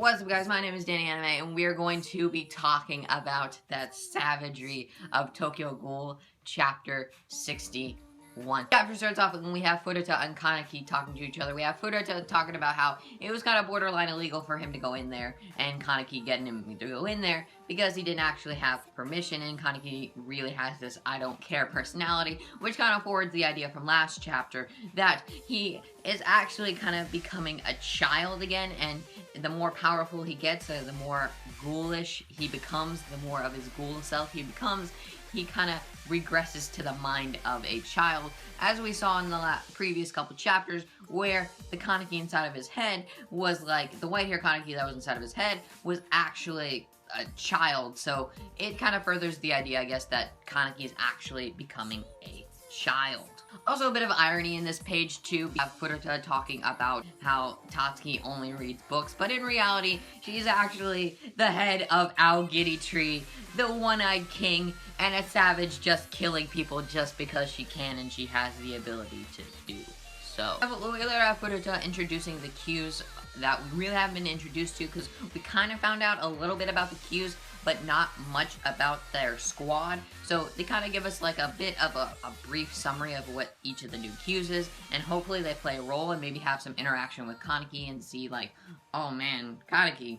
What's up, guys? My name is Danny Anime, and we are going to be talking about that savagery of Tokyo Ghoul Chapter 61. Chapter starts off when we have Furuta and Kaneki talking to each other. We have Furuta talking about how it was kind of borderline illegal for him to go in there, and Kaneki getting him to go in there because he didn't actually have permission, and Kaneki really has this I don't care personality, which kind of forwards the idea from last chapter that he is actually kind of becoming a child again, and the more powerful he gets, the more ghoulish he becomes, the more of his ghoul self he becomes. He kind of regresses to the mind of a child, as we saw in the previous couple chapters, where the Kaneki inside of his head was like, the white hair Kaneki that was inside of his head was actually a child. So it kind of furthers the idea, I guess, that Kaneki is actually becoming a child. Also, a bit of irony in this page too. We have Furuta talking about how Tatsuki only reads books, but in reality, she's actually the head of Aogiri Tree, the one-eyed king, and a savage just killing people just because she can and she has the ability to do so. We later have Furuta introducing the cues that we really haven't been introduced to, because we kind of found out a little bit about the cues, but not much about their squad. So they kind of give us like a bit of a brief summary of what each of the new cues is, and hopefully they play a role and maybe have some interaction with Kaneki and see like, oh man, Kaneki.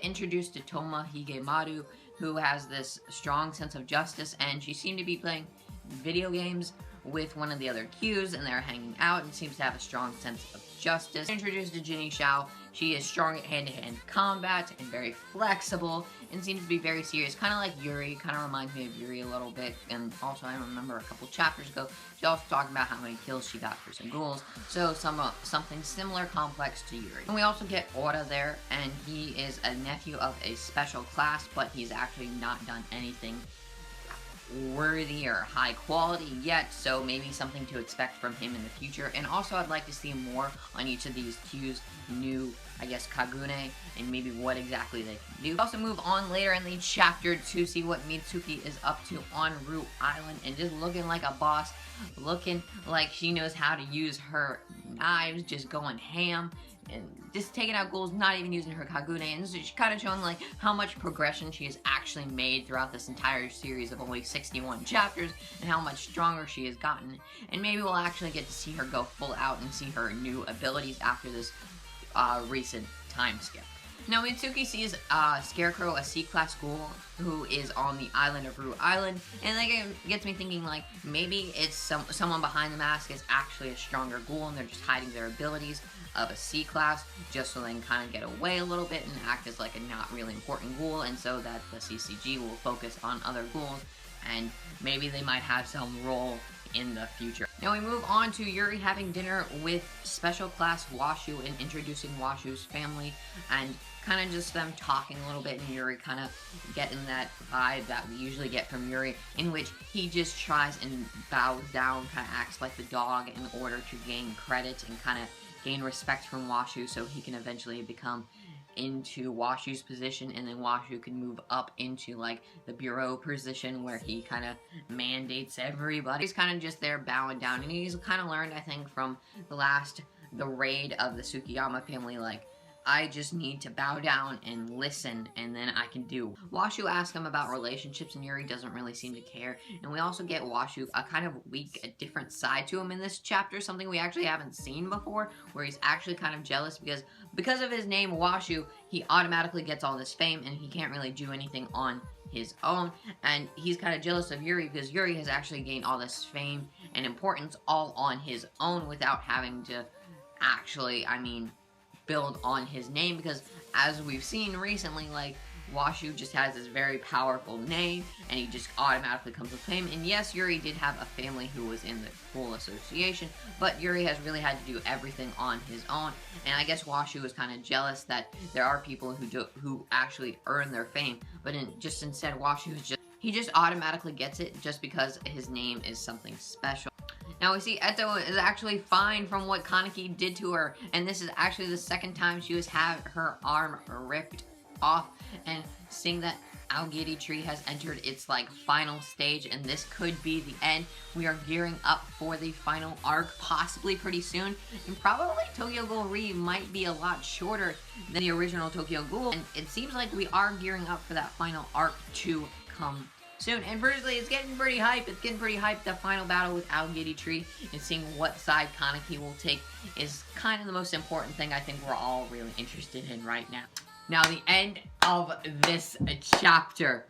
Introduced to Toma Higemaru, who has this strong sense of justice, and she seemed to be playing video games with one of the other cues, and they're hanging out and seems to have a strong sense of justice. Introduced to Jinny Xiao, she is strong at hand-to-hand combat and very flexible and seems to be very serious, kind of like Yuri. Kind of reminds me of Yuri a little bit. And also, I remember a couple chapters ago, she also talked about how many kills she got for some ghouls, so something similar, complex to Yuri. And we also get Ora there, and he is a nephew of a special class, but he's actually not done anything worthy or high quality yet, so maybe something to expect from him in the future. And also, I'd like to see more on each of these cues, new, I guess, Kagune, and maybe what exactly they can do. We also move on later in the chapter to see what Mitsuki is up to on Root Island, and just looking like a boss, looking like she knows how to use her knives, just going ham, and just taking out ghouls, not even using her Kagune, and so she's kind of showing like how much progression she has actually made throughout this entire series of only 61 chapters, and how much stronger she has gotten. And maybe we'll actually get to see her go full out and see her new abilities after this recent time skip. Now, Mitsuki sees Scarecrow, a C-class ghoul, who is on the island of Root Island, and that gets me thinking, like, maybe it's someone behind the mask is actually a stronger ghoul, and they're just hiding their abilities of a C-class, just so they can kind of get away a little bit and act as, like, a not really important ghoul, and so that the CCG will focus on other ghouls, and maybe they might have some role in the future. Now we move on to Yuri having dinner with Special Class Washu and introducing Washu's family, and kind of just them talking a little bit, and Yuri kind of getting that vibe that we usually get from Yuri, in which he just tries and bows down, kind of acts like the dog in order to gain credit and kind of gain respect from Washu, so he can eventually become into Washu's position, and then Washu can move up into like the bureau position where he kind of mandates everybody. He's kind of just there bowing down, and he's kind of learned, I think, from the raid of the Tsukiyama family, like, I just need to bow down and listen, and then I can do. Washu asks him about relationships, and Yuri doesn't really seem to care. And we also get Washu a kind of weak, a different side to him in this chapter, something we actually haven't seen before, where he's actually kind of jealous because of his name, Washu, he automatically gets all this fame, and he can't really do anything on his own, and he's kind of jealous of Yuri because Yuri has actually gained all this fame and importance all on his own without having to actually, build on his name, because as we've seen recently, like, Washu just has this very powerful name, and he just automatically comes with fame. And yes, Yuri did have a family who was in the Ghoul Association, but Yuri has really had to do everything on his own, and I guess Washu is kind of jealous that there are people who actually earn their fame, but instead Washu is he just automatically gets it just because his name is something special. Now we see Eto is actually fine from what Kaneki did to her, and this is actually the second time she has had her arm ripped off, and seeing that Aogiri tree has entered its like final stage, and this could be the end. We are gearing up for the final arc, possibly pretty soon, and probably Tokyo Ghoul Re might be a lot shorter than the original Tokyo Ghoul, and it seems like we are gearing up for that final arc to come soon. And personally, it's getting pretty hype. It's getting pretty hype. The final battle with Aogiri Tree and seeing what side Kaneki will take is kind of the most important thing I think we're all really interested in right now. Now, the end of this chapter,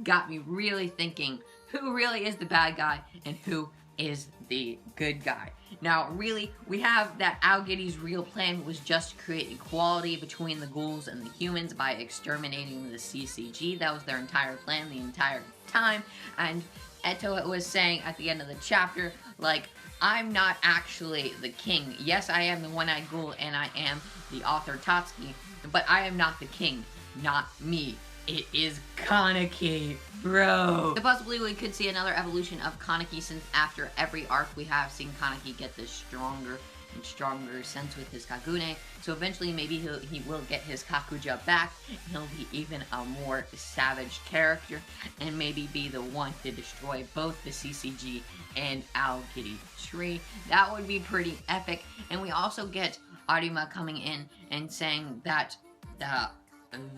got me really thinking who really is the bad guy and who is the good guy. Now, really, we have that Aogiri's real plan was just to create equality between the ghouls and the humans by exterminating the CCG. That was their entire plan the entire time. And Eto was saying at the end of the chapter, like, I'm not actually the king. Yes, I am the one-eyed ghoul, and I am the author Tatsuki, but I am not the king. Not me. It is Kaneki, bro. So possibly we could see another evolution of Kaneki, since after every arc we have seen Kaneki get this stronger and stronger sense with his Kagune. So eventually maybe he will get his Kakuja back. He'll be even a more savage character and maybe be the one to destroy both the CCG and Aogiri Tree. That would be pretty epic. And we also get Arima coming in and saying that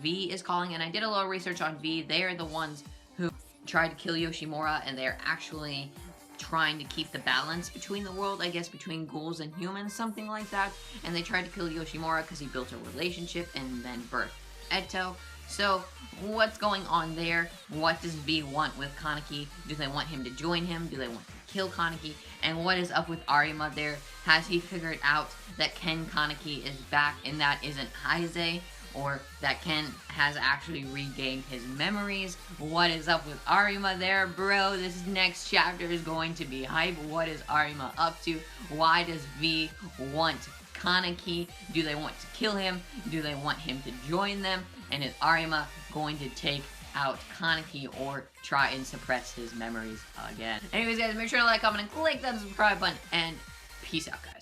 V is calling, and I did a little research on V. They are the ones who tried to kill Yoshimura, and they're actually trying to keep the balance between the world, I guess between ghouls and humans, something like that. And they tried to kill Yoshimura because he built a relationship and then birthed Eto. So what's going on there? What does V want with Kaneki? Do they want him to join him? Do they want to kill Kaneki? And what is up with Arima there? Has he figured out that Ken Kaneki is back and that isn't Heise? Or that Ken has actually regained his memories? What is up with Arima there, bro? This next chapter is going to be hype. What is Arima up to? Why does V want Kaneki? Do they want to kill him? Do they want him to join them? And is Arima going to take out Kaneki or try and suppress his memories again? Anyways, guys, make sure to like, comment, and click that subscribe button, and peace out, guys.